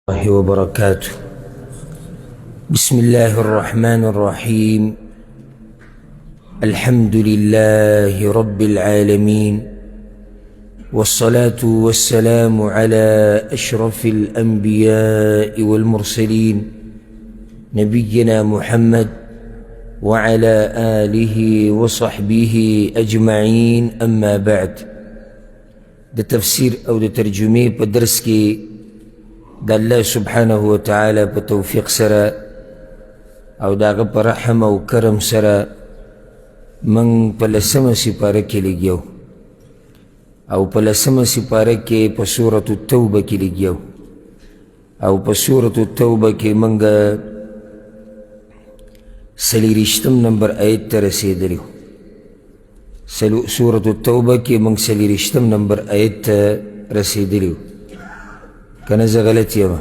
الله وبركاته. بسم الله الرحمن الرحيم. الحمد لله رب العالمين، والصلاة والسلام على أشرف الأنبياء والمرسلين نبينا محمد وعلى آله وصحبه أجمعين. أما بعد، ده تفسير أو ده ترجمه په درس کې دا الله سبحانه وتعالى په توفیق سره او داغه په رحم او کرم سره من په لسمه سپاره کې لګیو او په لسمه سپاره کې په سورة التوبه کې لګیو او په سورة التوبه کې منګه سلیریشتم نمبر آیت ته رسیدلیو. سورة التوبه کې منګ سلیریشتم نمبر آیت ته رسیدلیو. کنه زه غلط یم؟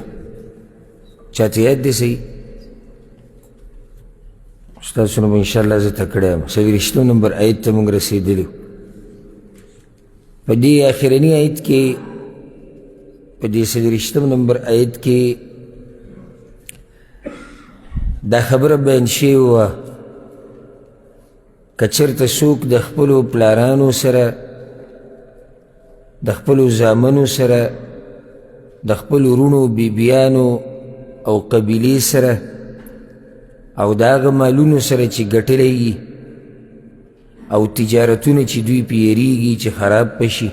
چاته یاد دی صحیح؟ ستاسو نه به انشاءالله زه تکړه یم. څلوېښتم نمبر آیت ته موږ رسېدلي. په دې اخرني آیت کې، په دې څلوېښتم نمبر آیت کې دا خبره بیان شوې وه، که چېرته څوک د خپلو پلارانو سره، د خپلو زامنو سره، د خپل ورونو بیبیانو او قبیلې سره او د هغه مالونو سره چې ګټلی او تجارتونه چې دوی پې یېرېږي چې خراب پشي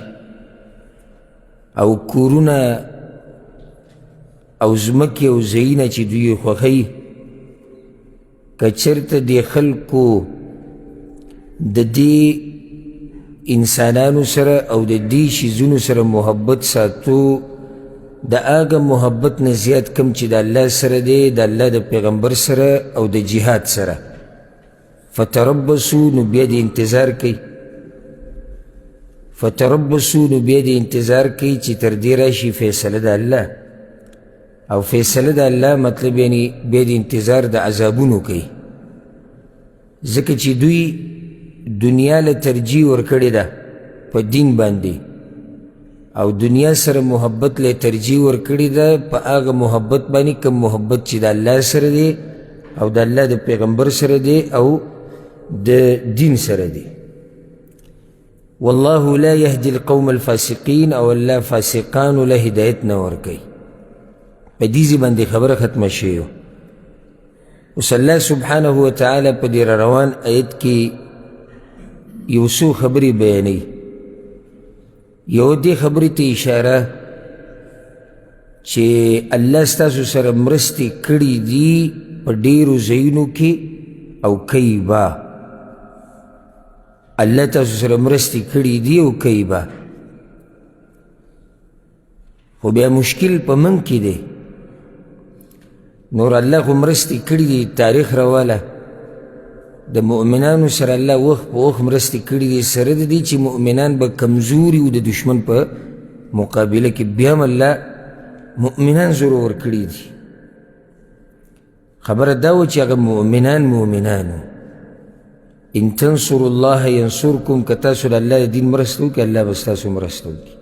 او کورونه او ځمکې او ځایونه چې دوی یې خوښوي، که چېرته دې خلکو د دې انسانانو سره او د دې شیزونو سره محبت ساتو، د هغه محبت نه زیات کم چې د الله سره دی، د الله د پیغمبر سره او د جهاد سره، فتربصو، نو بیا د انتظار کوي. فتربصو، نو بیا د انتظار کوي چې تر دې راشي فیصله د الله، او فیصله د الله مطلب یعنی بیا د انتظار د عذابونو کوي، ځکه چې دوی دنیا له ترجیح ورکړې ده په دین باندې، او دنیا سره محبت له ترجیح ورکړې ده په هغه محبت باندې کوم محبت چې د الله سره دی او د الله د پیغمبر سره دی او د دین سره دی. والله لا يهدي القوم الفاسقين، او الله فاسقانو له هدایت نه ورکوي. په دې باندې خبره ختمه شوې وه. اوس الله سبحانه وتعالی په دې روان آیت کې یو څو خبرې بیانوي. یو دې خبرې ته اشاره چې الله ستاسو سره مرستې کړي دي په ډېرو ځایونو کې او کوي به. الله تاسو سره مرستې کړي دي او کوي به، خو بیا مشکل په من کې دی. نور الله خو مرستې کړي دي، تاریخ راواله د مؤمنانو سره الله وخت په وخت مرستې کړي دي، سره د دې چې مؤمنان به کمزوري و د دشمن په مقابله کې، بیا هم الله مؤمنان زورور کړي دي. خبره دا وه چې هغه مؤمنانو ان تنصروا الله ینصرکم، که تاسو د الله د دین مرسته وکړئ الله به ستاسو مرسته وکړي.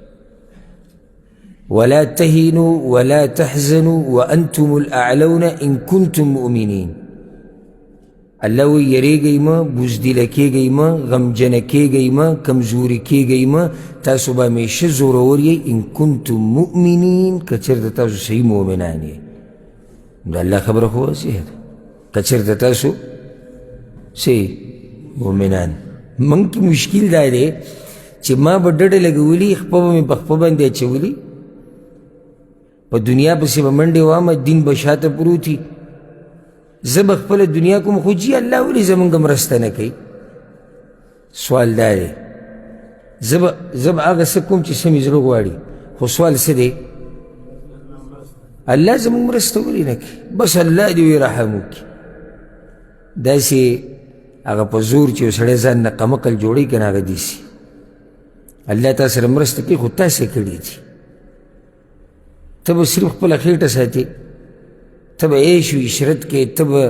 ولا تهنوا ولا تحزنوا وانتم الاعلون ان کنتم مؤمنین. الله وی یریږئ مه، بزدله کیږئ مه، غمجنه کیږئ مه، کمزوري کیږئ مه، تاسو به همیشه زورور یئ ان کنتم مؤمنین، که چېرته تاسو صحیح مؤمنان یئ. د الله خبره خو واضحه ده، که چېرته تاسو صحیح مؤمنان. موږ کې مشکل دا دی چې ما به ډډه لګولي، خپه به مې په خپه باندې اچولي، په دنیا پسې به منډې وامه، دین به شاته پروت وي، زه به خپله دنیا کوم، خو جي الله ولې زمونږ مرسته نه کوي؟ سوال دا دی. زه به هغه څه کوم چې څه مې زړه غواړي، خو سوال څه دی؟ الله زمونږ مرسته ولې نه کوي؟ بس الله دې وي رحم وکړي. داسې هغه په زور چې یو سړی ځان نه قمقل جوړوي که نه، هغه داسې الله تا سره مرسته کوي، خو تاسې کړي دي. ته به صرف خپله خېټه ساتې، ته به عیش و عشرت کې، ته به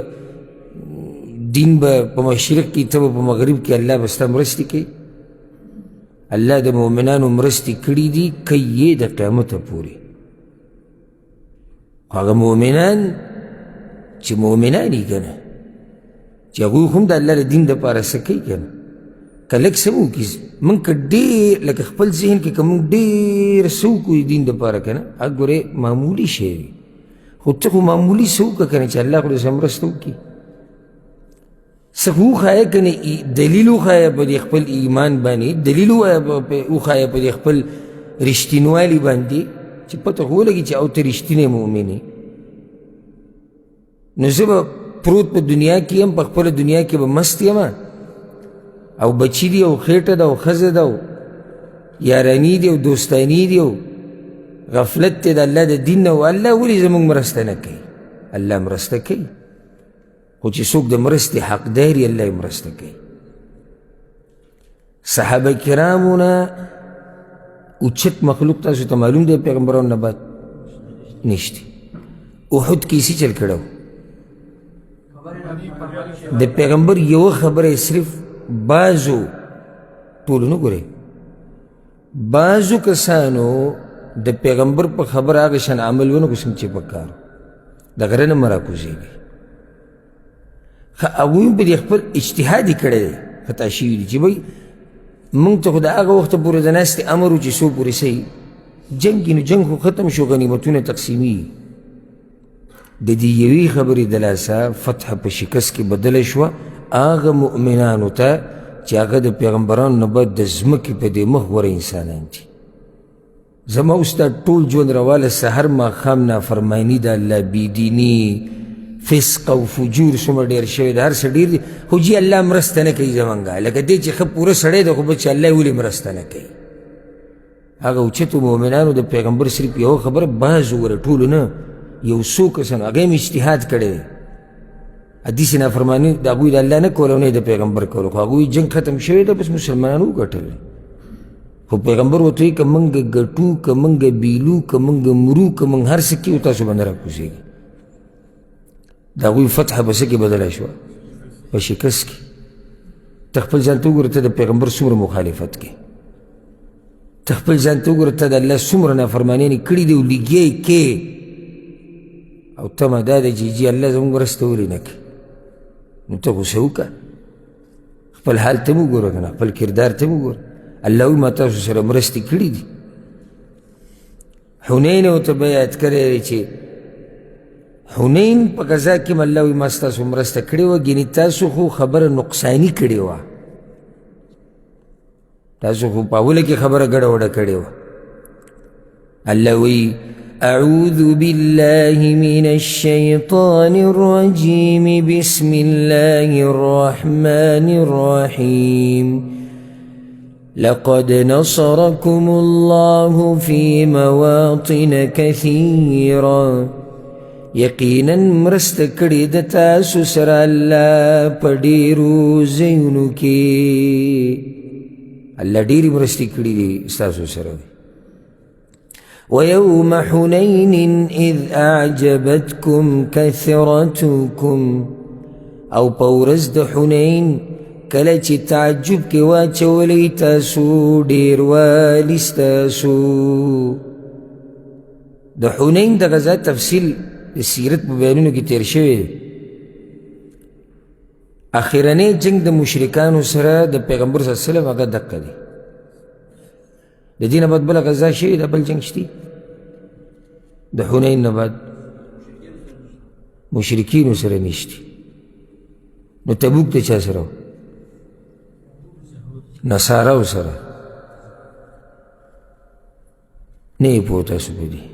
دین به په مشرق کې، ته به په مغرب کې، الله به ستا مرستې کوي. الله د مؤمنانو مرستې کړي دي، کوي یې د قیامته پورې. هغه مؤمنان چې مؤمنان دي که نه چې هغوی هم د الله د دین دپاره څه کوي که نه که لږ څه وکړي موږ که ډېر لکه خپل ذهن کې که موږ ډېر څه وکړو د دین دپاره که نه هغه ګورې معمولي شی وي خو ته خو معمولي څه وکړه که نه چې الله خو درسره مرسته وکړي څه خو وښایه که نه دلیل وښایه په دې خپل ایمان باندې دلیل وښایه په دې خپل رښتینوالي باندې چې پته خو ولګي چې او ته رښتینی مؤمن یې نو زه به پروت په دنیا کې یم په خپله دنیا کې به مست یم او بچی دی او خیټه ده او ښځه ده او یاراني دی او دوستاني دی او غفلت دی د الله د دین نه او الله ولې زموږ مرسته نه کوي الله مرسته کوي خو چې څوک د مرستې حقدار یې الله یې مرسته کوي صحابه کرامو نه اوچت مخلوق تاسو ته معلوم دی پیغمبرانو نه بعد نشته احد کې څه چل کړی د پیغمبر یوه خبره صرف بعضو ټولو نه ګورئ بعضو کسانو د پیغمبر په خبره هغه شان عمل ونه کړو څنګه چې پکار د غره نه مه راکوزېږئ هغوی په دې خپل اجتهاد یې کړی دی خطا شوي دي چې بھئ موږ ته خو د هغه وخته پورې د ناستې امر و چې څو پورې صحیح جنګ نو جنګ خو ختم شو غنیمتونه تقسیمیږي د دې یوې خبرې د لاسه فتح په شکست کې بدله شوه هغه مؤمنانو ته چې هغه د پیغمبرانو نه بعد د ځمکې په دې مخ غوره انسانان دي زما اوس دا ټول ژوند رواله سحر ماښام نافرماني د الله بېدیني فسق او فجور څومره ډېر شوی د هر څه ډېر دي خو جي الله مرسته نه کوي زمونږه لکه دی چې ښه پوره سړی دی خو بس چې الله یې ولې مرسته نه کوي هغه اوچتو مؤمنانو د پیغمبر صرف یوه خبره بعضو وره ټولو نه یو څو کسانو هغه هم اجتهاد کړی دی حدیث نافرماني د هغوی د الله نه کوله او نه د پیغمبر کوله خو هغوی جنګ ختم شوی ده بس مسلمانانو وګټل خو پیغمبر ورته وایي که موږ ګټو که موږ بیلو که موږ مرو که موږ هر څه کیو تاسو به نه راکوزېږي د هغوی فتحه په څه کې بدله شوه په شکست کې ته خپل ځان ته وګوره ته د پیغمبر څومره مخالفت کې ته خپل ځان ته وګوره ته د الله څومره نافرمانیانې کړي دي او لګیا یې کې او تمه دا ده چې جي الله زموږ مرسته ولې نه کوي نو ته خو څه وکړه خپل حال ته م وګوره که نه خپل کردار ته م وګوره الله وایي ما تاسو سره مرستې کړي دي حنین ورته به یاد کړی دی چې حنین په غزا کې م الله وایي ما ستاسو مرسته کړې وه ګینې تاسو خو خبره نقصاني کړې وه تاسو خو په اوله کې خبره ګډه وډه کړې وه الله وایي أعوذ بالله من الشيطان الرجيم بسم الله الرحمن الرحيم لقد نصركم الله في مواطن كثيرا یقینا مرسته کړې د تاسو سره الله په ډېرو ځایونو کې الله ډېرې مرستې کړې دي ستاسو سره ويوم حنين إذ أعجبتكم كثرتكم او په ورځ د حنین کله چې تعجب کې واچولی تاسو ډېروالی ستاسو د حنین د غزا تفصیل د سیرت په بیانونو کې تیر شوی دی اخرنی جنگ د مشرکانو سره د پیغمبر صلی الله علیه وسلم هغه دقه دی د دې نه بعد بله غزا شوې ده بل جنګ شتي د حنین نه بعد مشرکینو سره نشتي نو تبوک د چا سره نصاراو سره نه یې پوه تاسو په دې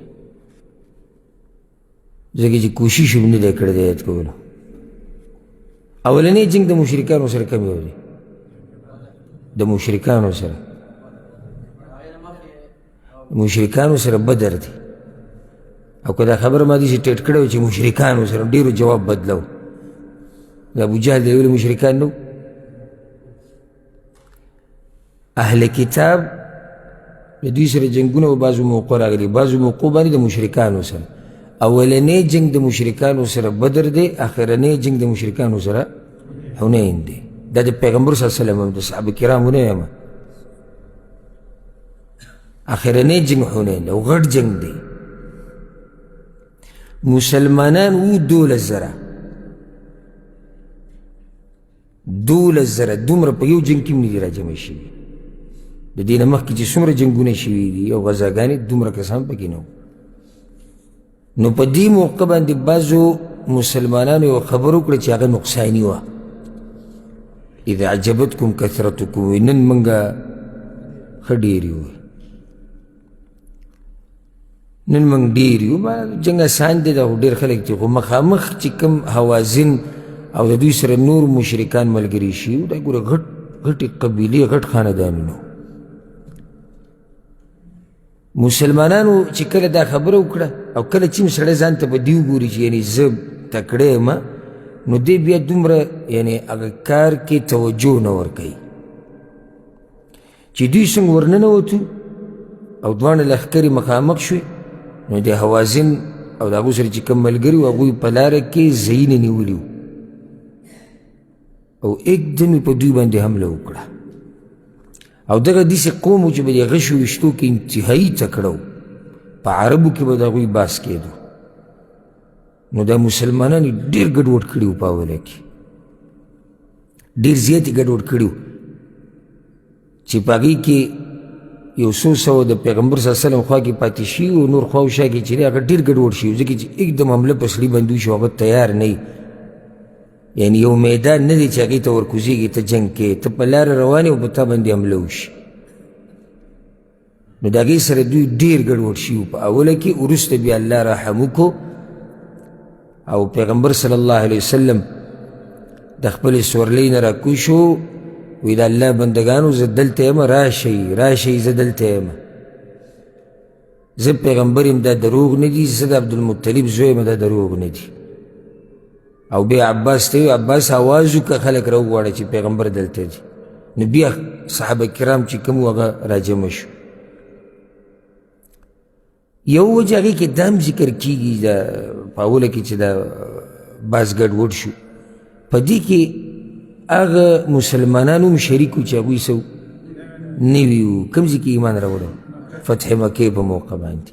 ځکه چې کوشش هم نه دی کړی د یاد کولو اولنی جنګ د مشرکانو سره کم یو دی د مشرکانو سره مشرکانو سره بدر دی او که دا خبر ما دې چې ټیټ کړی و چې مشرکانو سره ډېرو جواب بدلو د ابوجهل دی ولې مشرکان نو اهل کتاب د دوی سره جنګونه په بعضو موقعو راغلي بعضو موقعو باندې د مشرکانو سره اولنی جنګ د مشرکانو سره بدر دی اخرنی جنګ د مشرکانو سره حنین دی دا د پیغمبر صلی الله علیه وسلم د صحابه کرامو نه یم اخرنی جنگ حنین دی او غټ جنگ دی مسلمانان وو 12,000 دومره په یو جنګ کې هم نه دي راجمع شوي د دې نه مخکې چې څومره جنګونه شوي دي او غزاګانې دومره کسان پکې نه نو په دې موقع باندې بعضو مسلمانانو یو خبر وکړه چې هغه نقصاني وه اذا عجبتکم کثرتکم وایي نن موږ ښه ډېر یو نن موږ ډېر یو جنګ اسان دی دا خو ډېر خلک دي خو مخامخ چې کوم هوازن او د دوی سره نور مشرکان ملګري شي دا ګوره غټې قبیلې غټ خاندانونه مسلمانانو چې کله دا خبره وکړه او کله چې سړی ځان ته په دې وګوري چې یعنې زه تکړه یم نو دی بیا دومره یعنې هغه کار کې توجه نه ورکوي چې دوی څنګه ورننوتو او دواړه لښکرې مخامخ شوې نو د هوازن او د هغو سره چې کوم ملګري وو هغوی په لاره کې ځایونه نیولي وو او एकदम په دوی باندې حمله وکړه او دغه داسې قوم و چې به د غشو ویشتو کې انتهایي تکړه و په عربو کې به د هغوی باس کېدو نو دا مسلمانان یې ډېر ګډوډ کړي وو په اوله کې ډېر زیات یې ګډوډ کړي وو چې په هغې کې یو څو سوه د پیغمبر صلی الله علیه وسلم خوا کې پاتې شي او نور خوا و شا کې چې دی هغه ډېر ګډوډ شي ځکه چې एकदम حمله په سړي باندې وشي هغه تیار نه یعنی یو میدان نه دی چې هغې ته ورکوزېږي ته جنګ کې ته په لاره روان یې او په تا باندې حمله وشي نو د هغې سره دوی ډېر ګډوډ شي په اوله کې وروسته بیا الله رحم وکړو او پیغمبر صلی الله علیه وسلم د خپلې سورلۍ نه راکوز شو وی د الله بندګانو زه دلته یم راشئ زه دلته یم زه پیغمبر یم دا دروغ نه دي زه د عبدالمطلب زوی یم دا دروغ نه دي او بیا عباس ته وی عباس آواز وکړه خلک راوغواړه چې پیغمبر دلته دی نو بیا صحابه کرام چې کوم هغه راجمع شو یو وجه هغې کې دا هم ذکر کېږي په اوله کې چې دا باز ګډوډ شو په دې کې هغه مسلمانان هم شریک وو چې هغوی څه نوي وو کوم ځای کې ایمان راوړه فتح مکې په موقع باندې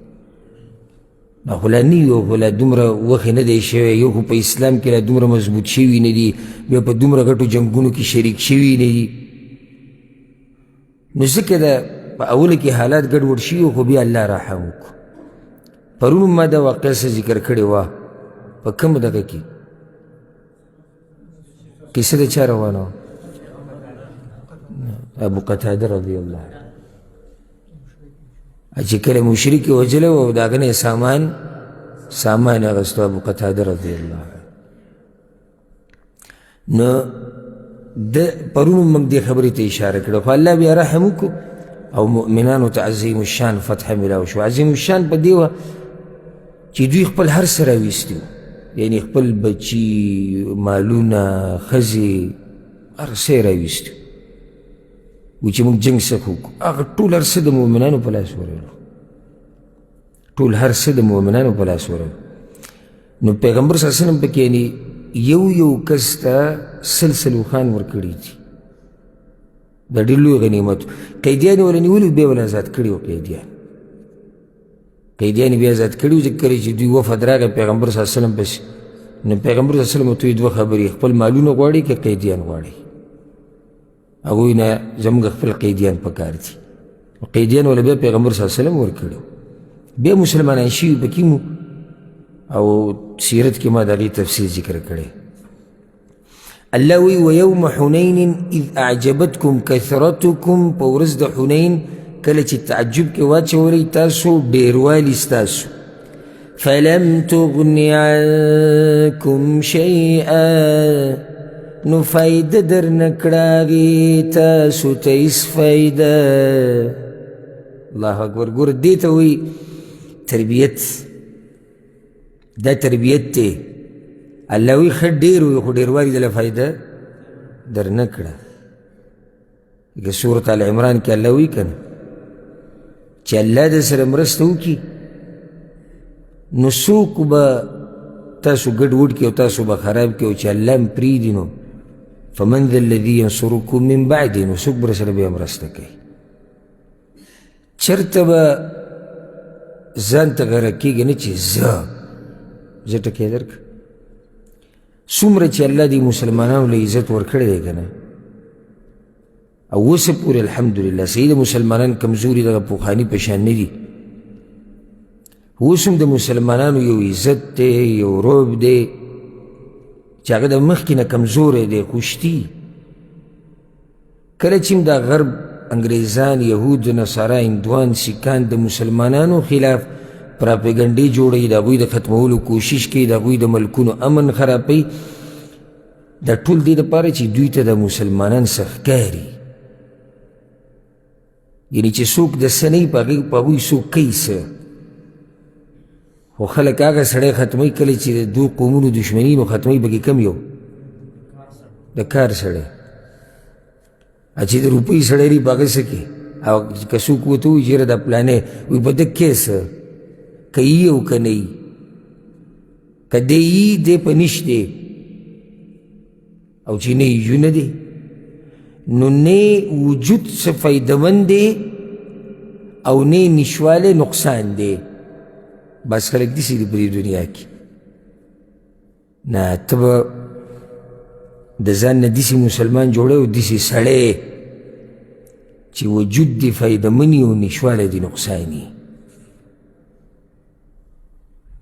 خو لا نوي وو خو لا دومره وخې نه دی شوی یو خو په اسلام کې لا دومره مضبوط شوي نه دي بیا په دومره غټو جنګونو کې شریک شوي نه دي نو ځکه دا په اوله کې حالات ګډوډ شوي خو بیا الله رحم وکړو پرون ما دا واقعه څه ذکر کړې وه په کوم دغه کې کیسه د چا روانه وه ابو قتاده رضی الله عنه چې کله مشرک یې وژلی و او د هغه نه یې سامان یې اخیستو ابو قتاده رضی الله عنه نو پرون موږ دې خبرې ته اشاره کړه خو الله بیا رحم وکړو او مؤمنانو ته عظیم الشان فتح میلاو شو عظیم الشان په دې وه چې دوی خپل هر څه راویستي وو یعنی خپل بچي مالونه ښځې هر څه یې راویستي وو چې موږ جنګ څخه وکړو هغه ټول هر څه د مؤمنانو په لاس ورغلو ټول هر څه د مؤمنانو په لاس ورغلو نو پیغمبر صلی الله علیه وسلم پکې یعنې یو کس ته سل اوښان ورکړي دي دا ډېر لوی غنیمت قیدیان یې وله نیولي بیا ول ازاد کړي وو قیدیان یې بیا ازاد کړي وو ځکه کله چې دوی وفد راغی پیغمبر صلی الله علیه وسلم پسې نو پیغمبر صلی الله علیه وسلم ورته دوه خبرې خپل مالونه غواړي که قیدیان غواړي هغوی نه زموږ خپل قیدیان پکار دي قیدیان وله بیا پیغمبر صلی الله علیه وسلم ورکړي بیا مسلمانان شوي پکې مو او سیرت کې ما د هغې تفصیل ذکر کړی الله وی ویوم حنین اذ اعجبتکم کثرتکم په ورځ د حنین کله چې تعجب کې واچولی تاسو ډېروالي ستاسو فلم تغن عنکم شیئا نو فایده در نه کړه هغې تاسو ته هېڅ فایده الله اکبر ګوره دې ته وایي تربیت دا تربیت دی الله وی ښه ډېر وي خو ډېروالي دله فایده در نه کړه لکه سورت آل عمران کې الله وی که نه چې الله در سره مرسته وکړي نو څوک به تاسو ګډوډ کړي او تاسو به خراب کړي او چې الله هم پرېږدي نو فمن ذا الذي ينصركم من بعده نو څوک به سره بیا مرسته کوي چېرته به ځان ته غره کېږي نه چې زه زه ټکی درک څومره چې الله دې مسلمانانو له عزت ورکړی دی که نه او اوسه پورې الحمدلله صحیح د مسلمانان کمزوري دغه پوخاني په شان نه دي اوس هم د مسلمانانو یو عزت دی یو رعب دی چې هغه د مخکې نه کمزوری دی خو شتي کله چې دا غرب انګریزان یهود نصارا هندوان سیکان د مسلمانانو خلاف پراپیګنډې جوړوي د هغوی د ختمولو کوشش کوي د هغوی د ملکونو امن خرابوي دا ټول دې دپاره چې دوی ته د مسلمانان څه ښکاري یعنې چې څوک د څه نه وي په هغوی څوک کوي څه خو خلک هغه سړی ختموي کله چې د دو قومونو دشمني نو ختموي پکې کم یو د کار سړی چې د روپۍ سړی لري په هغه څه کې او که څوک ورته ووایي چې یاره دا پلانی وایي په ده کې څه که یي او که نه یي که دی یي دی په نش دی او چې نه یي جو نه دی نو نه وجود څه فایدهمند دی او نه نشوالی نقصان دی بس خلک داسې دي په دې دنیا کې نه ته به د ځان نه داسې مسلمان جوړی او داسې سړی چې وجود دی فایدهمن وي او نشوالی دی نقصان وي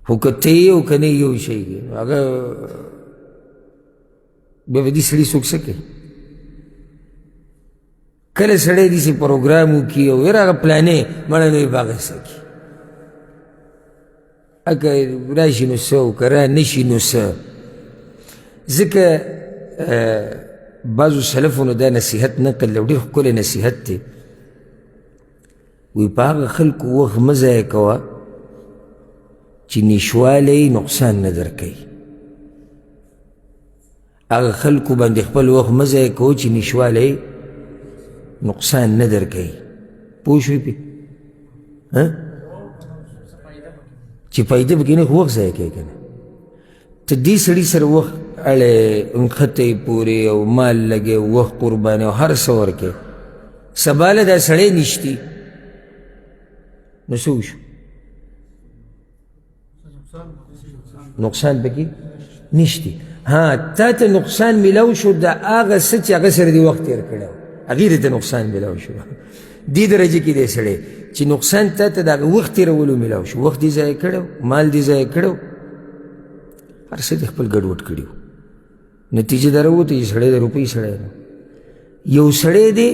خو که ته یې او که نه یې یو شی دی نو هغه بیا به دې سړي څوک څه کوي کله سړی داسې پروګرام وکړي او یاره هغه پلانې مړه نه وي په هغه څه کوي اگه راشي نو څه او که را نشي نو څه ځکه بعضو سلفونو دا نصیحت نقل دی او ډېر ښکلی نصیحت دی وی په هغه خلکو وخت مه ضایع کوه چې نشوالی نقصان نه درکوي هغه خلکو باندې خپل وخت مه ضایع کوه چې نشوالی نقصان نه درکوي پوه شوې پې چې فایده پکې نه خو وخت ضایع کوي که نه ته دې سړي سره وخت اړی نښتی پورې او مال لګې وخت قربانې او هر څه ورکې سبا له دا سړی نشتي نو څه وشو نقصان پکې نشتی ها تا ته نقصان میلاو شو د هغه څه چې هغه سره دې وخت تېر کړی و هغې ته نقصان میلاو شو دې درجه کې دی سړی چې نقصان تا ته د هغه وخت تېرولو میلاو شو وخت دې ضایع کړی مال دې ضایع کړی هر څه دې خپل ګډوډ کړي وو نتیجه دا راووته چې سړی د روپۍ سړی نه یو سړی دی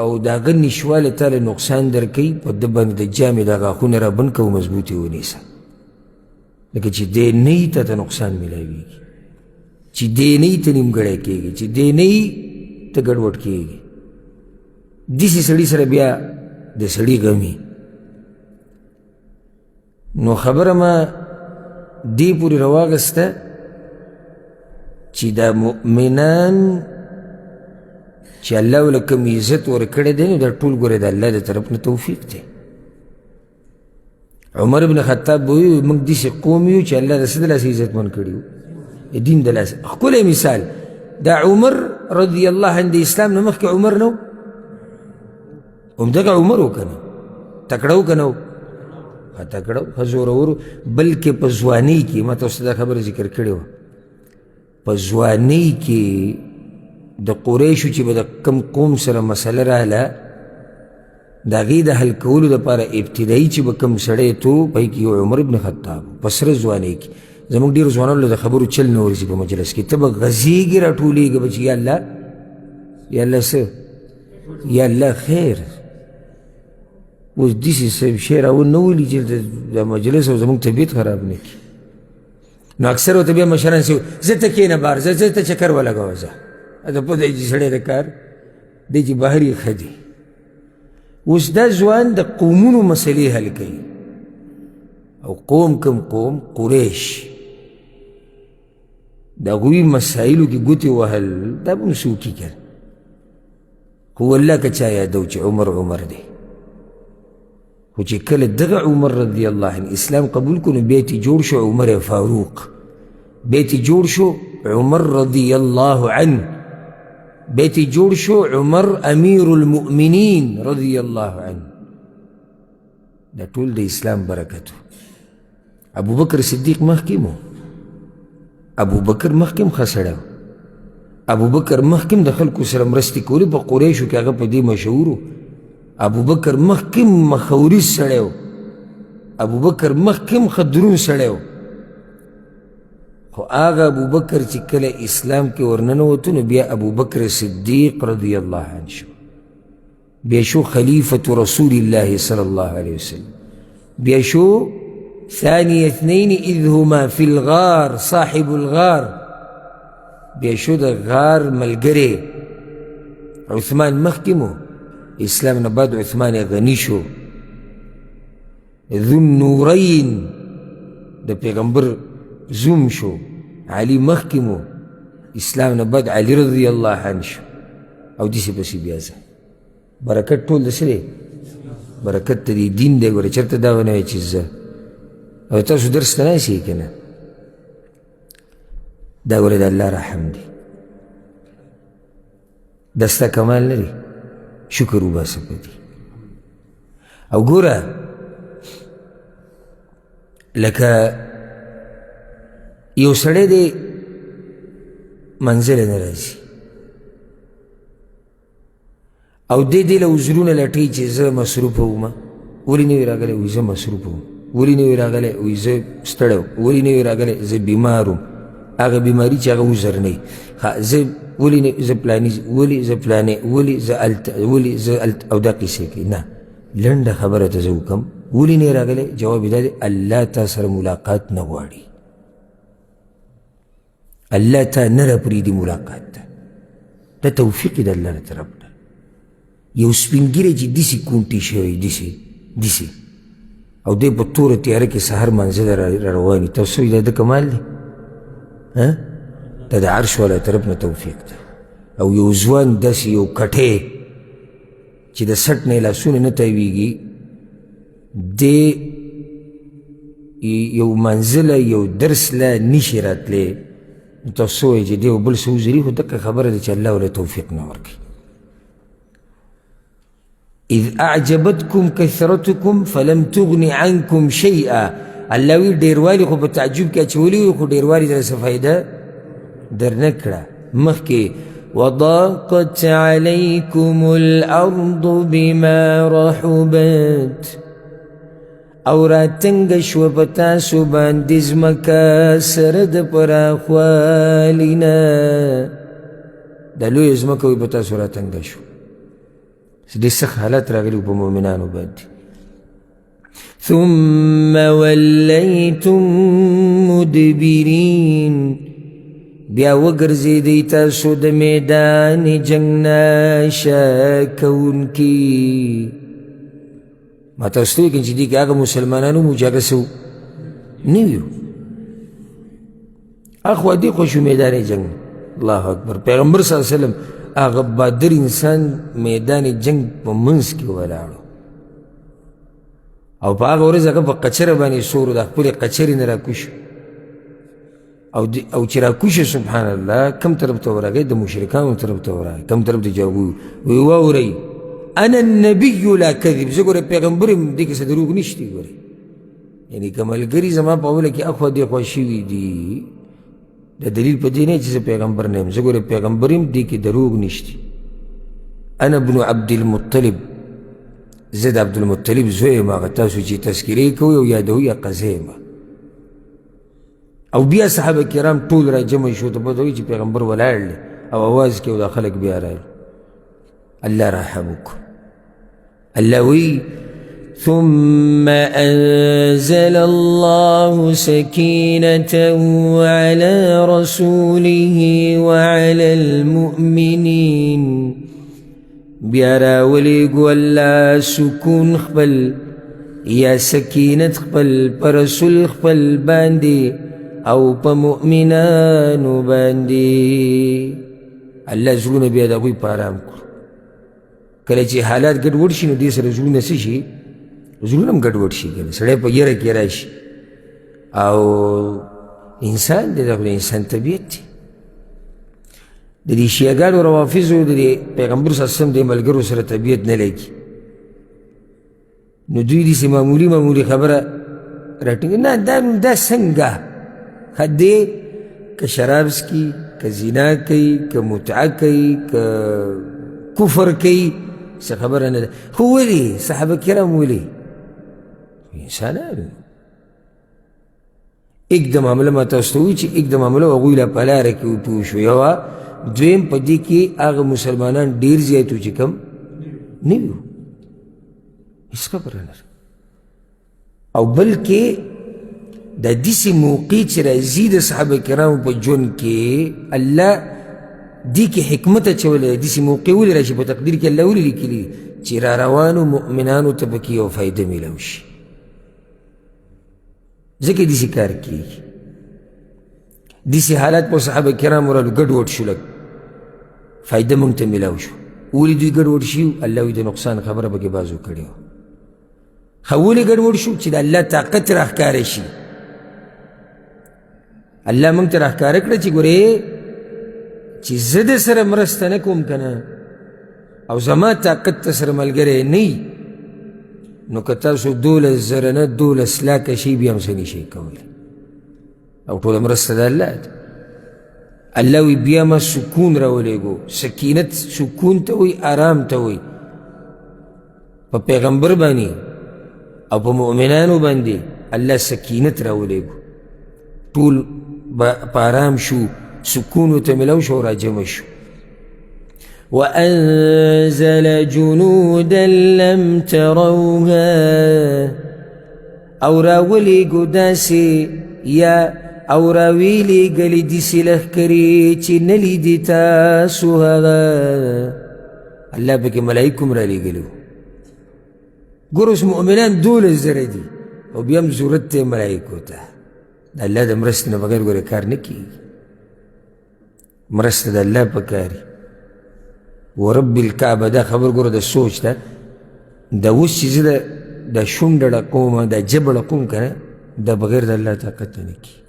او د هغه نشوالی تاله نقصان درکوي په ده باندې د جامې د غاښونه را بند که مضبوط یې ونیسه لکه چې دی نه یي تا ته نقصان میلاویږي چې دی نه یي ته نیمګړی کېږي چې دی نه یي ته ګډوډ کېږي داسې سړي سره بیا د سړي غمي نو خبره ما دې پورې راواغسته چې دا مؤمنان چې الله ورله کوم عزت ورکړی دی نو دا ټول ګوره د الله د طرف نه توفیق دی عمر بن خطاب به وایي موږ داسې قوم یو چې الله د څه د لاسه عزتمند کړي وو دین د لاسه ښکلی مثال دا عمر رضی الله عنه د اسلام نه مخکې عمر نه و همدغه عمر و که نه تکړه و که نه و ښه تکړه و ښه زورور و بلکې په ځوانۍ کې ما تاسو ته دا خبره ذکر کړې وه په ځوانۍ کې د قریشو چې به د کم قوم سره مسله راغله د هغې د حل کولو دپاره ابتدایي چې به کم سړی تو په هغې کې یو عمر بن خطاب په سره ځوانۍ کې زموږ ډېرو ځوانانو له د خبرو چل نه ورځي په مجلس کې ته به غځېږې راټولېږه به چې یا الله یا الله څه یا الله خیر اوس داسې شی راونه نه ولي چې د مجلس او زموږ طبیعت خراب نه کړي نو اکثر ورته بیا مشران سي زه ته کښېنه بهر زه ته چکر ولګوه زه ته پوه دی چې سړی د کار دی چې بهر یې ښه دي اوس دا ځوان د قومونو مسلې حل کوي او قوم کم قوم قریش د هغوی مسایلو کې ګوتې وهل دا به نو څوک یې کړ خو والله که چا یادو چې عمر دی خو چې کله دغه عمر رضی الله عنه اسلام قبول کړو نو بیا یې جوړ شو عمر فاروق بیا یې جوړ شو عمر رضی الله عنه بیا یې جوړ شو عمر امیر المؤمنین رضی الله عنه دا ټول د اسلام برکت ابو بکر صدیق مخکې و، ابو بکر مخکې ښه سړی و، ابو بکر مخکې د خلکو سره مرستې کولې، په قریشو کې هغه په دې مشهور و. ابو بکر مخکې مخوریز سړی و، ابو بکر مخکې ښه دروند سړی و. خو هغه ابو بکر چې کله اسلام کې ورننوتو نو بیا ابو بکر صدیق رضی الله عنه شو، بیا شو خلیفة رسول الله صلی الله علیه وسلم، بیا شو ثاني اثنين اذ هما في الغار صاحب الغار، بیا شو د غار ملګری. عثمان مخکې مو، اسلام نه بعد عثمان غني شو. ذو النورین د پیغمبر زوم شو. علی مخکې مو، اسلام نه بعد علی رضی الله عنه شو. او داسې پسې بیا ځه برکت ټول د څه دی؟ برکت ته دی دین دی. ګوره چېرته دا ونه وایي چې زه او تاسو درس ته ناستئ که نه، دا ګوره د الله رحم دی، دا ستا کمال نه دی، شکر وباسه په دې. او ګوره لکه یو سړی دی منزل نه راځي او دې له عذرونه لټوي چې زه مصروفه وم. ولې نه وي راغلی؟ وایي زه مصروفه وم. ولې نه وي راغلی؟ وایي زه ستړی وم. ولې نه وي راغلی؟ زه بیمار وم. هغه بیماري چې هغه عذر نه وي. زه ولې نه زه پلاني، ولې زه پلانې، ولې زه هلته، ولې زه هلته، او دا قیسې کوي. نه، لنډه خبره ته زه وکړم. ولې نه راغلی؟ جواب یې دا دی الله تا سره ملاقات نه غواړي، الله تا نه راپرېږدي ملاقات ته. دا توفیق د الله له طرف نه. یو سپین ږیری چې داسې کونټې شوی داسې او دی په توره تیاره کې سهار منزل را روان وي، تاسو وایي دا د کمال دی؟ دا د عرش والا طرف نه توفیق ده. او یو ځوان داسې یو کټی چې د سټ نه یې لاسونه نه تاویږي، دی یو منزله یو درس له نشي راتلی، نو تاسو وایي چې دی یو بل څه وزري، خو دقه خبره ده چې الله ورله توفیق نه ورکوي. اذ اعجبتکم کثرتکم فلم تغن عنکم شیئا. الله وی ډیروالي خو په تعجب کې اچولی وي، خو ډیروالي در څه فایده در نه کړه. مخکې وضاقت علیکم الارض بما رحبت، او راتنګه شوه په تاسو باندې ځمکه سره د پراخوالي نه. دا لویه ځمکه وي په تاسو راتنګه شو، دې سخت حالت راغلي په مؤمنانو باندې. ثم ولیتم مدبرین، بیا وګرځېدئ تاسو د میدان جنګ نه شا کوونکي. ما تاسو ته وایي چې دې کې هغه مسلمانان ومو چې هغه څه نه وي، اخوا دېخوا شو میدان جنګ. الله اکبر. پیغمبر صلی الله علیه وسلم هغه بادر انسان میدان جنگ په منځ کې ولاړو، او په هغه ورځ هغه په قچره باندې سور د خپلې قچرې نه راکوش، او چې راکوش سبحان الله کم طرف ته ورغی؟ د مشرکانو طرف ته ورغی. کم طرف ته جواب وی واورئ انا النبي لا کذب. زه ګوره پیغمبر یم، دې کې څه دروغ نشته. ګورئ یعنې که ملګري زما په اوله کې اخوا دېخوا شوي دي، دا دلیل په دې نه چې زه پیغمبر نه یم. زه ګوره پیغمبر یم، دې کې دروغ نشته. انا ابن عبد المطلب، زه د عبدالمطلب زوی یم. هغه تاسو چې تذکرې کوئ او یادوئ هغه زه یم. او بیا صحابه کرام ټول را جمع شو، ته پته وایي چې پیغمبر ولاړ دی او اواز کې او دا خلک بیا راغلي. الله رحم وکړو. الله وی ثم أنزل الله سكينته على رسوله وعلى المؤمنين. بیا راولیږو الله سکون خپل یا سکینت خپل پر رسول خپل باندې او په مؤمنانو باندې. الله زړونه بیا د هغوی په ارام کړو. کله چې حالات ګډوډ شي نو دې سره زړونه څه شي؟ زړونه هم ګډوډ شي. کنه سړی په یره کې راشي، او انسان دی، د انسان طبیعت دی. د دې شیعهګانو روافظو د پیغمبر صلی الله علیه وسلم د ملګرو سره طبیعت نه لګي، نو دوی داسې معمولي خبره راټینګ نه دا څنګه دی که شراب څکي که زنا کوي که متعه کوي که کفر کوي څه خبره نه ده خو ولې صحابه کرام ولې انسانان ایک د معامله ما تاسو ته وایي چې ایک د معامله هغوی له په لاره کې وپوه شو یوه دویم په دې کې هغه مسلمانان ډېر زیات وو چې کم نه وي هېڅ خبره نه ده او بلکې د داسې موقع چې راځي د صحابه کرامو په ژوند کې الله دې کې حکمت اچولی دی داسې موقع ولې راشي په تقدیر کې الله ولې لیکلي چې را روانو مؤمنانو ته پکې یو فایده میلاو شي ځکه داسې کار کېږي داسې حالات په صحابه کرامو رالو ګډوډ شو لږ فایده موږ ته میلاو شو ولې دوی ګډوډ شي الله وایي د نقصان خبره پکې بازو کړې وه خو ولې ګډوډ شو چې د الله طاقت راښکاره شي الله موږ ته راښکاره کړه چې ګورې چې زه د سره مرسته نه کوم که نه او زما طاقت ته سره ملګری نه نو که تاسو 12,000 نه 12 لاکه شي بیا هم څه نشئ کولی او ټوله مرسته د الله ده الله وی بیا ما سکون راولېږو سکینت سکون ته وایي آرام ته وایي په پیغمبر باندې او په مؤمنانو باندې الله سکینت راولېږو ټول په آرام شو سکون ورته میلاو شو او راجمع شو وأنزل جنودا لم تروها او راولېږو داسې یا او راویلېږلې داسې لښکرې چې نه لیدي تاسو هغه الله پکې ملایک هم رالیږلي وو ګوره اوس مؤمنان 12,000 دي او بیا هم ضرورت دی ملایکو ته د الله د مرستې نه بغیر ګوره کار نه کېږي مرسته د الله پکاري ورب الکعبه دا خبر ګوره د سوچ ده دا اوس چې زه د شونډه ډکوم دا جبه ډکوم که نه دا بغیر د الله طاقت نه کېږي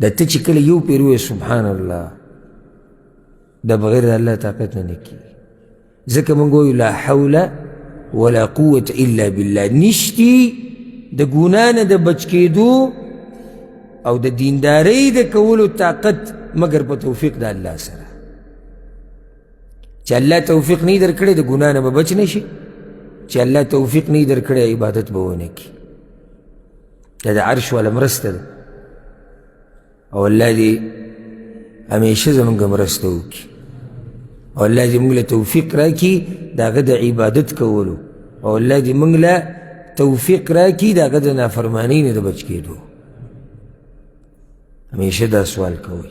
دا ته چې کله یو پیر ووایې سبحان الله دا بغیر د الله طاقت نه کېږي ځکه موږ وایو لا حول ولا قوة الا بالله نشتي د ګناه نه د بچ کېدو او د دیندارۍ د کولو طاقت مگر په توفیق د الله سره چې الله توفیق نه در کړی د ګناه نه به بچ نه شي چې الله توفیق نه در کړی عبادت به ونه کړي دا د عرش والا مرسته ده او الله دې همیشه زموږ مرسته وکړي او الله دې موږ له توفیق راکړي د هغه د عبادت کولو او الله دې موږ له توفیق راکړي د هغه د نافرمانۍ نه د بچ کېدو همیشه دا سوال کوئ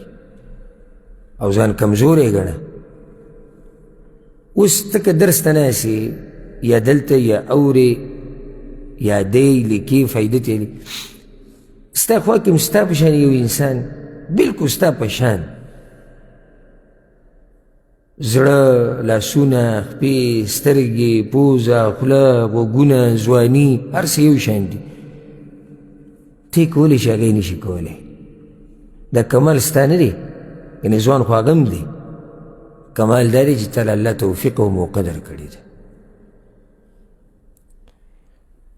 او ځان کمزوری ګڼه اوس ته که درس ته ناستې یا دلته یا اورې یا دی لیکې فایده ترې ستا خوا کې هم ستا په شان یو انسان بلکل ستا په شان زړه لاسونه خپې سترګې پوزه خوله غوږونه ځواني هر څه یو شان دي ته یې کولی شي هغه یې نشي کولی دا کمال ستا نه دی یعنې ځوان خو هغه هم دی کمال دا دی چې تاله الله توفیق او موقع درکړې ده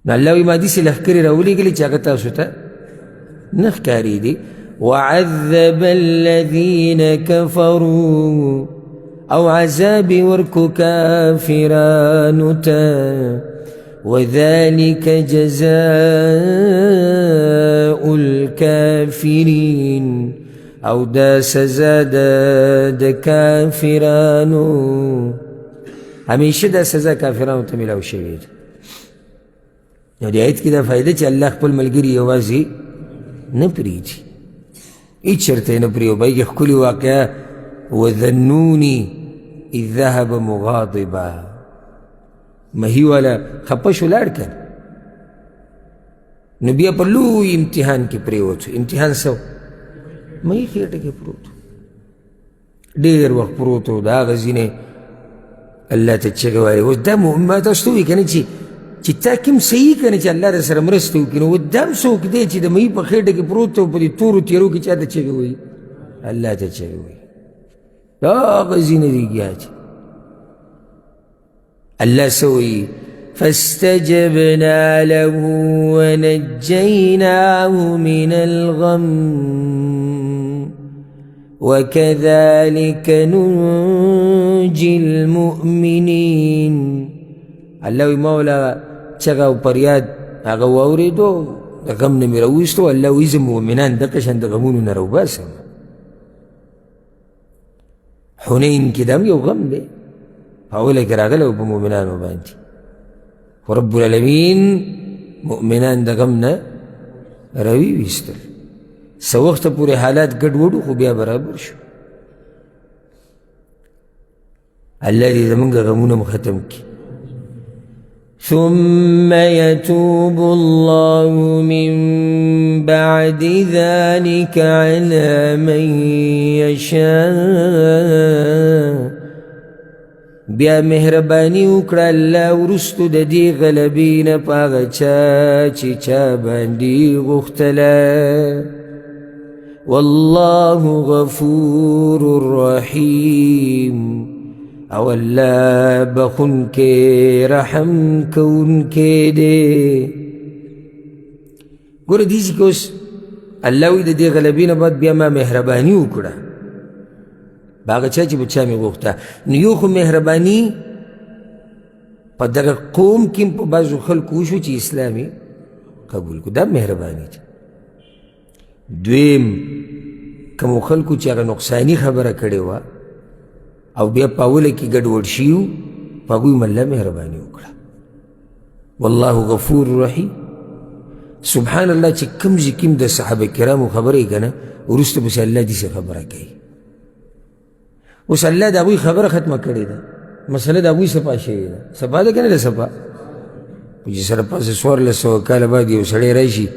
نو الله وایي ما داسې لښکرې راولېږلې چې هغه تاسو ته نه ښکارېدې وعذب الذین کفروا او عذاب ورکو کافرانو ته وذلك جزاء الكافرين او دا سزا د کافرانو همیشه دا سزا کافرانو ته میلاو شوې ده نو دې آیت کې دا فایده چې الله خپل ملګري یوازې نه پرېږدي هېڅ چېرته یې نه پرېږدي بلکې ښکلې واقعه وذنوني اذ ذهب مغاضبا مهی والا خپه شو لاړ که نو بیا په لوی امتحان کې پرېوتو امتحان څه مهی خېټه کې پروت ډېر وخت پروت و د هغه ځینې الله ته چغې وایي اوس دا ما تاسو ته ووایي که نه چې تا کوم صحیح که نه چې الله در سره مرسته وکړي نو دا هم څوک دی چې د مهی په خېټه کې پروت و په دې تورو تیارو کې چا ته چغې وایي الله ته چغې وایي دا هغه ځینې دي ګیا چې الله څه وایي فاستجبنا له ونجيناه من الغم وكذلك ننجي المؤمنين. الله وی مولا چغه او پریاد هغه واورېدو د غم نه مې راویستو. الله وی زه مؤمنان دغه شان د غمونو نه راوباسم. حنین کې دا هم یو غم دی په اوله کې راغلی و په مؤمنانو باندې، خو رب العالمین مؤمنان د غم نه راویستل. څه وخته پورې حالات ګډوډ خو بیا برابر شو. الله دې زمونږ غمونه مو ختم کړي. ثم يتوب الله من بعد ذلك على من يشاء. بیا مهربانی وکړه الله وروستو د دې غلبې نه په هغه چا چې چا باندې غوښتله. والله غفور رحیم. او الله بخون کے رحم کون کے دے. گوره دیسی که اوس الله وی د دې غلبې نه بعد بیا ما مهرباني وکړه په هغه چا چې په چا مې غوښته. نو یو خو مهرباني په دغه قوم کې په بعضو خلکو وشو چې اسلام یې قبول کړو، دا مهرباني ده. دویم کومو خلکو چې هغه نقصاني خبره کړې وه او بیا په اوله کې ګډوډ شي وو، په هغوی م الله مهرباني وکړه. والله غفور رحیم. سبحان الله چې کوم ځای کې د صحابه کرامو خبرې که نه وروسته پسې الله داسې خبره کوي. اوس الله د هغوی خبره ختمه کړې ده، مسله د هغوی صفا شوې ده. صفا ده که نه ده صفا؟ خو چې سره پاسې 1400 کاله بعد یو سړی راشي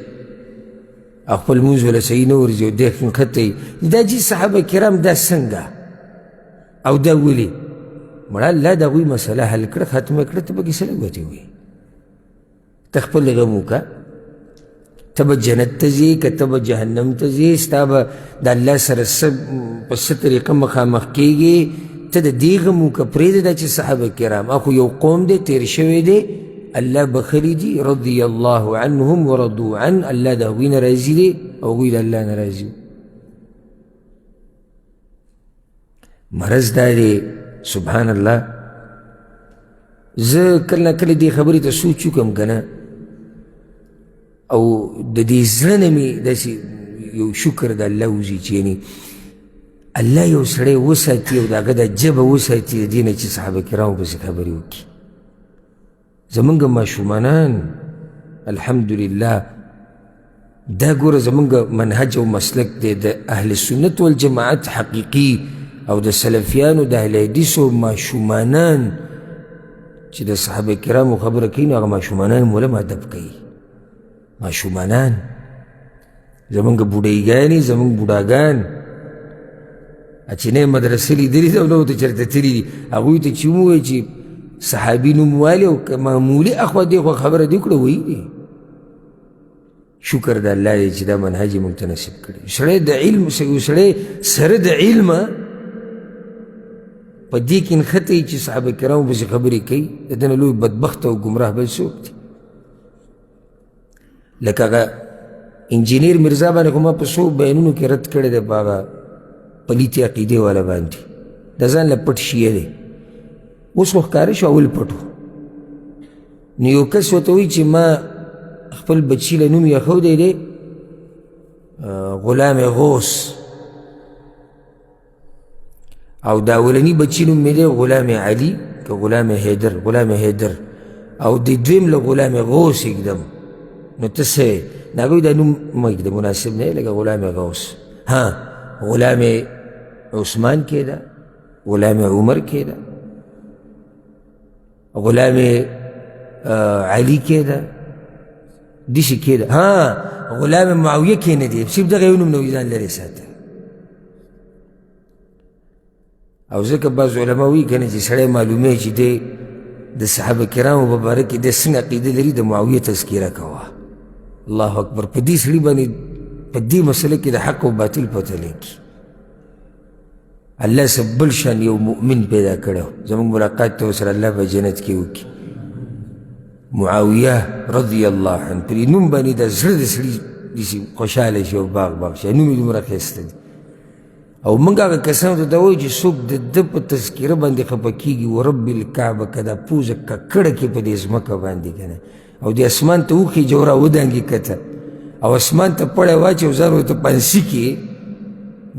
خپل لمونځ وله صحیح نه ورځي او دی ښکته وي، دا چې صحابه کرام دا څنګه او دا ولي؟ مړه الله د هغوی مسله حل کړه، ختمه کړه، ته پکې څه لګوتې وي؟ ته خپل غم وکړه، ته به جنت ته ځې که ته به جهنم ته ځې، ستا به د الله سره په څه طریقه مخامخ کېږي، ته د دې غم وکړه. پرېږده دا چې صحابه کرام خو یو قوم دی تېر شوی دی، الله بخلي دي، رضي الله عنهم ورضوا عن. الله د هغوی نه راضي دی او هغوی د الله نه راضي. مرض دا دی سبحان الله. زه کله نه کله دې خبرې ته سوچ وکړم که نه، او د دې زړه نه مې داسې یو شکر د الله وځي چې یعنې الله یو سړی وساتي او د هغه دا ژبه وساتي د دې نه چې صحابه کرامو پسې خبرې وکړي. زمونږ ماشومانان الحمدلله دا ګوره زمونږ منهج او مسلک دی د اهل سنت والجماعت حقیقي او د سلفیانو د اهل حدیثو ماشومانان چې د صحابه کرامو خبره کوي نو هغه ماشومانان مولم ادب کوي. ماشومانان زمونږ بوډایګانې زمونږ بوډاګان چې نه مدرسې لیدلي دي او نه ورته چېرته تللي دي، هغوی ته چې ووایي چې صحابي نوموالي او معمولي اخوا دېخوا خبره دې کړه وایي دي. شکر د الله دی چې دا منهج یې موږ ته نصیب کړی. سړی د علم سړی سره د علمه په دې کې نښتی چې صحابه کرامو پسې خبرې کوي، د ده نه لوی بدبخت او ګمراه بل څوک دی؟ لکه هغه انجینیر مرزا باندې خو ما په څو بیانونو کې رد کړی دی په هغه پلیتې عقیدې والا باندې، د ځان له پټ شیعه دی. اوس خو ښکاره شو، اول پټ و. نو یو کس ورته وایي چې ما خپل بچي له نوم ایښودی دی غلام غوث، او دا اولني بچي نوم مې دی غلام علي که غلام حیدر، غلام حیدر، او د دویم له غلام غوث ایږدم. نو ته څه یې؟ نو هغه وایي دا نوم مه ایږده، مناسب نه دی لکه غلام غوث. ها غلام عثمان کېده، غلام عمر کېده، غلام علي کېده، داسې کېده. ها غلام معاویه کې نه دی، صرف دغه یو نوم نه وي ځان لرې ساته. او ځکه بعض علما وایي که نه چې سړی معلوموي چې دی د صحابه کرامو په باره کې دی څنګه عقیده لري، د معاویه تذکیره کوه. الله اکبر. په دې سړي باندې په دې مسله کې د حق او باطل پته لګي. الله څه بل شان یو مؤمن پیدا کړی، زموږ ملاقات ته ورسره الله په جنت کې وکړي. معاویه رضی الله عنه پرې نوم باندې د زړه د سړي داسې خوشحاله شي او باغ شي، نوم یې دومره ښایسته دی. او موږ هغه کسانو ته دا وایو چې څوک د ده په تذکره باندې خفه کېږي ورب الکعبه که دا پوزه ککړه کړي په دې ځمکه باندې که نه، او دې اسمان ته وخېجه او راودانګي کته او اسمان ته پړی واچي او ځان ورته پانسي کړي،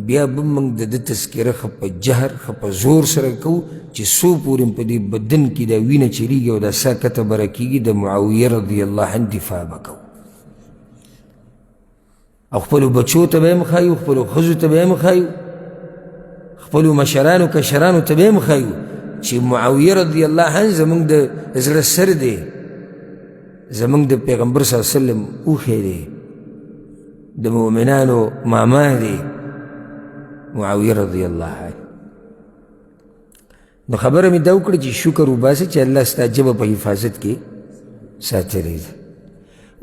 بیا به موږ د ده تذکره ښه په جهر ښه په زور سره کوو چې څو پورې په دې بدن کې دا وینه چلیږي او دا سا کته بره کېږي د معاویه رضی الله عنه دفاع به کوو. او خپلو بچو ته به یې هم ښایو، خپلو ښځو ته به یې هم ښایو، خپلو مشرانو کشرانو ته به یې هم ښایو چې معاویه رضی الله عنه زموږ د زړه سر دی، زموږ د پیغمبر صلی الله علیه وسلم اوښی دی، د مؤمنانو ماما دی معاویه رضی الله عنه. نو خبره مې دا وکړه چې شکر وباسه چې الله ستا ژبه په حفاظت کې ساتلې ده.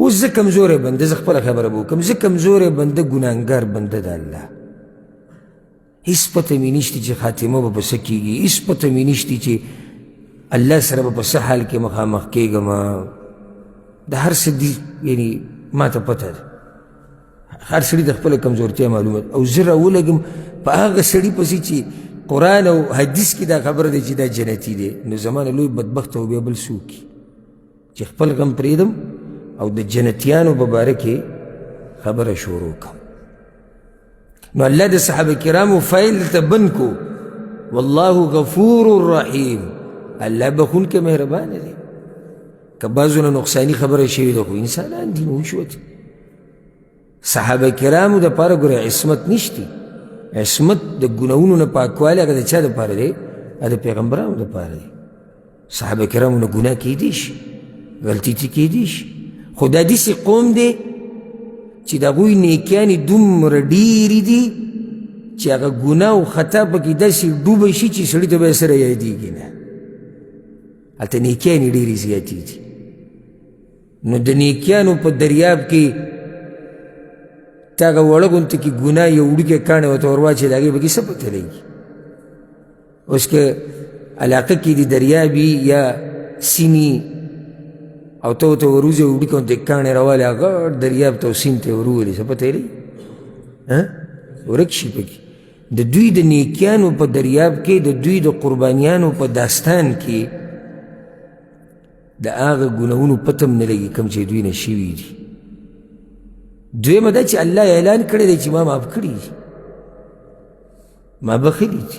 اوس زه کمزوری بنده، زه خپله خبره به وکړم، زه کمزوری بنده ګناهګار بنده د الله، هېڅ پته مې نشته چې خاتمه به په څه کېږي، هېڅ پته مې نشته چې الله سره به په څه حال کې مخامخ کېږم، د هر څه دي یعنی ما ته پته ده، هر سړي د خپله کمزورتیا معلومه ده. او زه راولګم په هغه سړي پسې چې قرآن او حدیث کې دا خبره دی چې دا جنتي دی، نو زما نه لوی بدبخت او بیا بل څوک چې خپل غم پرېږدم او د جنتیانو په باره کې خبره شروع کړم. نو الله د صحابه کرامو فایل دلته بند کو، والله غفور رحیم، الله بخونکی مهربانه دی. که بعضو نه نقصاني خبره شوې ده خو انسانان دي نو وشوت. صحابه کرامو دپاره ګوره عصمت نشتی، عصمت د ګناهونو نه پاکوالی هغه د چا دپاره دی؟ هغه د پیغمبرانو دپاره دی. صحابه کرامو نه ګناه کیدی شي، غلطي ترې کیدی شي، خو دا داسې قوم دی چې د هغوی نیکیانې دومره ډېرې دي چې هغه ګناه او خطا پکې داسې ډوبه شي چې سړي ته به یې سره یادېږي نه، هلته نیکیانې ډېرې زیاتې دي. نو د نیکیانو په دریاب کې ته هغه وړه غونته کې ګناه یو وړوکی کاڼی ورته ور واچوې د هغې به کې څه پته لګي. اوس که علاقه کې د دریاب یا سیمې او ته ورته وروځې وړوکی غونته کاڼی راوالې هغه غټ دریاب ته او سیند ته یې ورولې څه پته یې لګي ورک شي پکې. د دوی د نیکیانو په دریاب کې، د دوی د قربانیانو په داستان کې د هغه ګناهونو پته هم نه لګي کوم چې دوی نه شوي دي. دویمه دا چې الله اعلان کړی دی چې ما معاف کړي دي، ما بخښلي دي.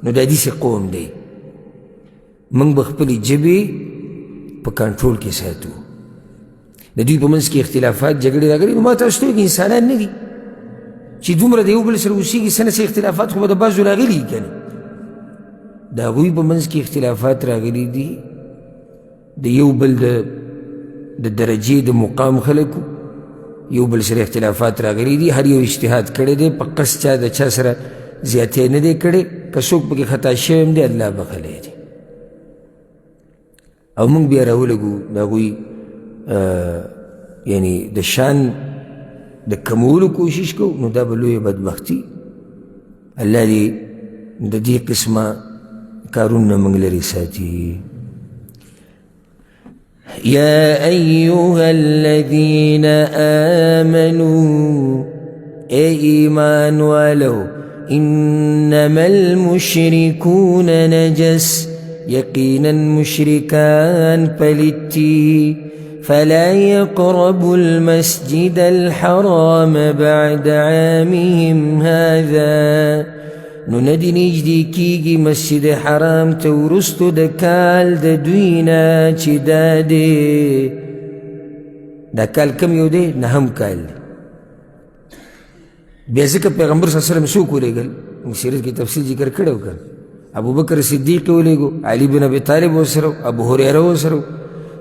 نو دا داسې قوم دی. موږ به خپلې ژبې په کنټرول کې ساتو. د دوی په منځ کې اختلافات جګړې راغلي، نو ما تاسو ته وایي انسانان نه دي چې دومره د یو بل سره اوسېږي، څه نه څه اختلافات خو به د بعضو راغلي که نه. د هغوی په منځ کې اختلافات راغلي دي د یو بل د درجې د مقام خلکو، یو بل سره اختلافات راغلي دي، هر یو اجتهاد کړی دی، په قصد چا د چا سره زیاتی نه دی کړی، که څوک پکې خطا شوی هم دی الله بخلی دی. او موږ بیا راولګو د هغوی یعنی د شان د کمولو کوشش کوو، نو دا به لویه بدبختي. الله دې د دې قسمه کارونه موږ لرې ساتي. يا أيها الذين آمنوا إيمان ولو إنما المشركون نجس، يقينا مشركان پلتی فلا يقربوا المسجد الحرام بعد عامهم هذا، نو ندی نجدی کیگی مسجد حرام ته وروستو د کال د دوی نه چې دا دی. دا کال کم یو دی؟ نهم کال دی. بیا ځکه پیغمبر صلی الله علیه وسلم څوک ولېږل؟ موږ سیرت کې تفصیل ذکر کړی و که ابوبکر صدیق یې ولېږو، علي بن ابي طالب ورسره، ابو هریره ورسره،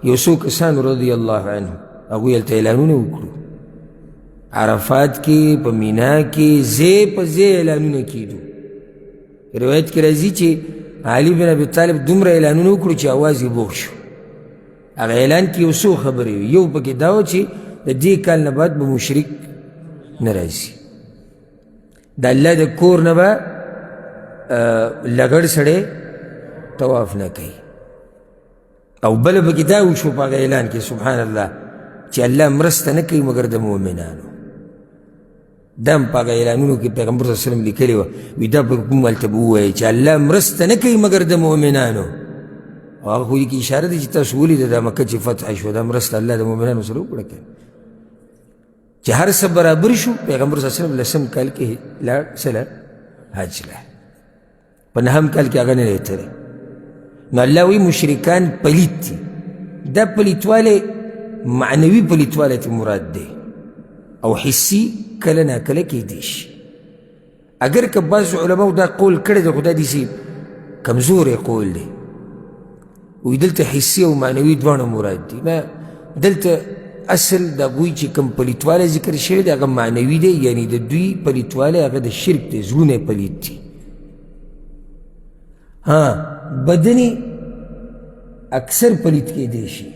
یو څو کسانو رضی الله عنه. هغوی هلته اعلانونه وکړو، عرفات کې، په مینا کې، ځای په ځای اعلانونه کېدو. روایت کې راځي چې علي بن ابي طالب دومره اعلانونه وکړو چې اواز یې بوغ شو. هغه اعلان کې یو څو خبرې وي، یو پکې دا و چې د دې کال نه بعد به مشرک نه راځي، د الله د کور نه به لګړ سړی طواف نه کوي، او بله پکې دا وشو په هغه اعلان کې سبحان الله چې الله مرسته نه کوي مګر د مؤمنانو. دا هم په هغه اعلانونو کې پیغمبر صلی الله علیه وسلم لیکلي وه وي دا به کوم هلته به ووایي چې الله مرسته نه کوي مګر د مؤمنانو. او هغه خو دې کې اشاره ده چې تاسو ولیده دا مکه چې فتح شوه دا مرسته الله د مؤمنانو سره وکړه که چې هر څه برابر شو. پیغمبر صلی الله علیه وسلم لسم کال کې لاړ څه له حج له په نهم کال کې هغه نه دی تللی. نو الله وایي مشرکان پلیت دي. دا پلیتوالی معنوي پلیتوالی ته مراد دی او حسي کله ناکله کیدی شي. اگر که بعض علماو دا قول کړی دی خو دا داسې کمزوری قول دی وی دلته حسي او معنوي دواړه مراد دي. نه دلته اصل د هغوی چې کوم پلیتوالی ذکر شوی دی هغه معنوي دی یعنی د دوی پلیتوالی هغه د شرک دی زړونه یې پلیت دي. بدني اکثر پلیت کیدی شي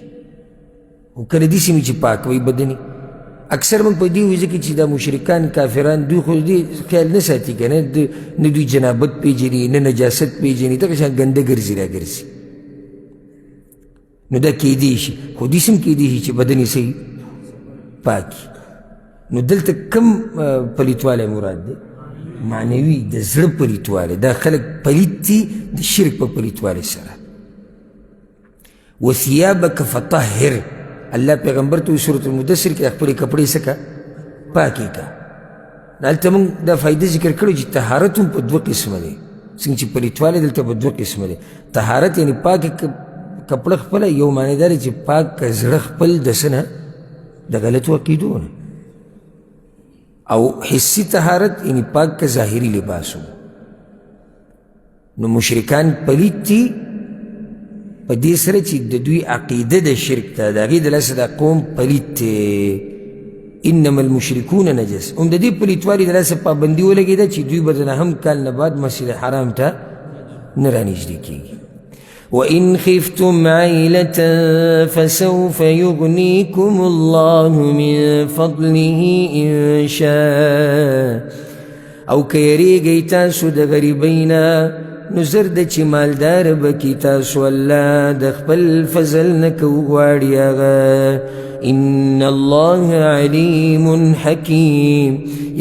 خو کله داسې مې چې پاک وي بدني اکثر موږ په دې وایي ځکه چې دا مشرکان کافران دوی خو دې خیال نه ساتي که نه دوی جنابت پېژني نه نجاست پېژني دغه شان ګنده ګرځي راګرځي نو دا کیدی شي خو داسې هم کیدی شي چې بدن یې صحیح پاکي. نو دلته کم پلیتوالی مراد دی معنوي د زړه پلیتوالی. دا خلک پلیت دي د شرک په پلیتوالي سره. وثیابک فطهر الله پیغمبر ته سورة المدثر کې خپلې کپړې څه کا پاکې کا. هلته موږ دا فایده ذکر کړو چې طهارت هم په دوه قسمه دی څنګه چې پلیتوالی دلته په دوه قسمه دی. طهارت یعنې پاکې کپړه خپله یو معنی دا دی چې پاک که زړه خپل د څه نه د غلطو عقیدو نه او حسي طهارت یعنې پاک که ظاهري لباسو. نو مشرکان پلیت دي په دې سره چې د دوی عقیده د شرک ته د هغې د لاسه دا قوم پلیت دی. انما المشرکون نجس هم د دې پلیتوالي د لاسه پابندي ولګېده چې دوی به د نهم کال نه بعد مسجد حرام ته نه رانږدې کېږي. وإن خفتم عيلة فسوف يغنيكم الله من فضله إن شاء او که یریږئ تاسو د غریبینا نو زر ده چې مالدار بکي تاسو الله د خپل فضل نه که وغواړي هغه. ان الله علیم حکیم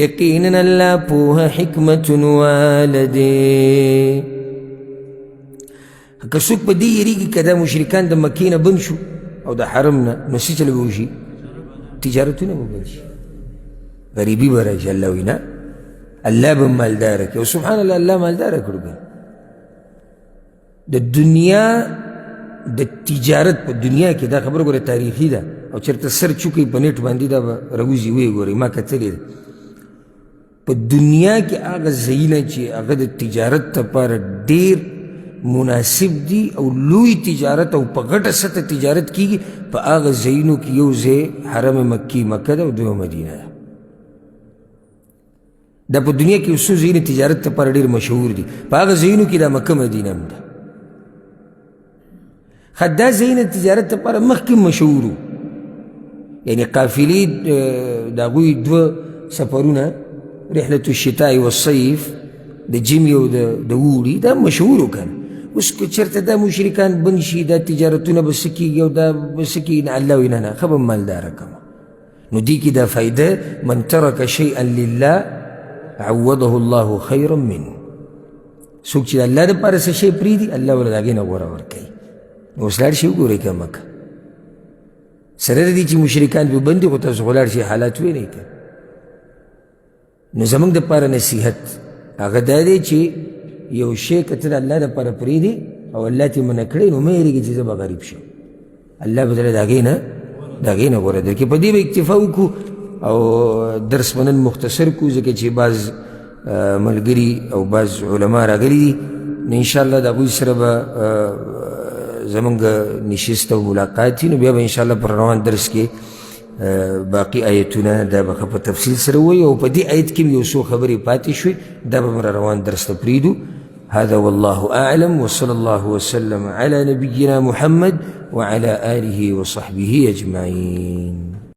یقینا الله پوهه حکمت والده. که څوک په دې یریږي که دا مشرکان د مکې نه بند شو او د حرم نه نو څه چله به وشي تجارتونه به بند شي غریبي به راشي. الله وایي نه الله به مالداره کړي او سبحان الله الله مالداره کړو د دنیا د تجارت په دنیا کې دا خبره ګوره تاریخي ده او چېرته سر چوکئ په نیټ باندې دا به راوځي ویې ګورئ ما کتلې ده په دنیا کې هغه ځایونه چې هغه د تجارت لپاره ډېر مناسب دي او لوی تجارت او په غټه سطح تجارت کیږي په هغه ځایونو کې یو ځای حرم مکي مکه ده او دویم مدینه ده. دا په دنیا کې څو ځایونه تجارت لپاره ډېر مشهور دي په هغه ځایونو کې دا مکه مدینه هم ده. دا ځایونه تجارت لپاره مخکې مشهور وو یعنې قافلې د هغوی دوه سفرونه رحلة الشتاء والصيف د ژمي او د اوړي دا مشهور وو که نه. اوس که چېرته دا مشرکان بند شي دا تجارتونه به څه کېږي او دا به څه کېږي نه الله وایي نه نه ښه به مالداره کړم. نو دې کې دا فایده من ترک شیئا لله عوضه الله خیرا منه. څوک چې د الله دپاره څه شی پرېږدي الله ورله د هغې نه غوره ورکوي. نو اوس لاړ شي وګورئ که مکه سره د دې چې مشرکان پې بند دي خو تاسو خو لاړ شي حالات وینئ که. نو زموږ دپاره نصیحت هغه دا دی چې یو شی که ته د الله دپاره پرېږدې او الله ترې منع کړی نو مه هېرېږي چې زه به غریب شم الله به درله د هغې نه غوره درکړي. په دې به اکتفا وکړو او درس به نن مختصر کړو ځکه چې بعض ملګري او بعض علما راغلي دي نو انشاءالله د هغوی سره به زمونږ نشست او ملاقات وي نو بیا به انشاءالله پر روان درس کې باقي آیتونه دا به په تفصیل سره ووایو او په دې آیت کې یو څو خبرې پاتې شوې دا به روان درس ته پرېږدو. هذا والله أعلم وصلى الله وسلم على نبينا محمد وعلى آله وصحبه أجمعين.